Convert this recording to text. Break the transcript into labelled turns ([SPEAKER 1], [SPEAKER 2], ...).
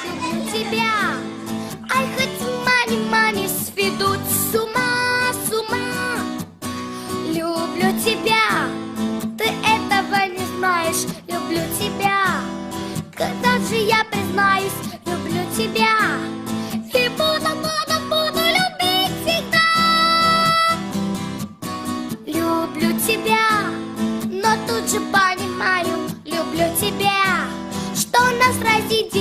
[SPEAKER 1] Люблю тебя. Ай, хоть мани сведут с ума, с ума. Люблю тебя, ты этого не знаешь. Люблю тебя, когда же я признаюсь, люблю тебя. И буду любить всегда. Люблю тебя, но тут же понимаю, люблю тебя, что нас разъединяет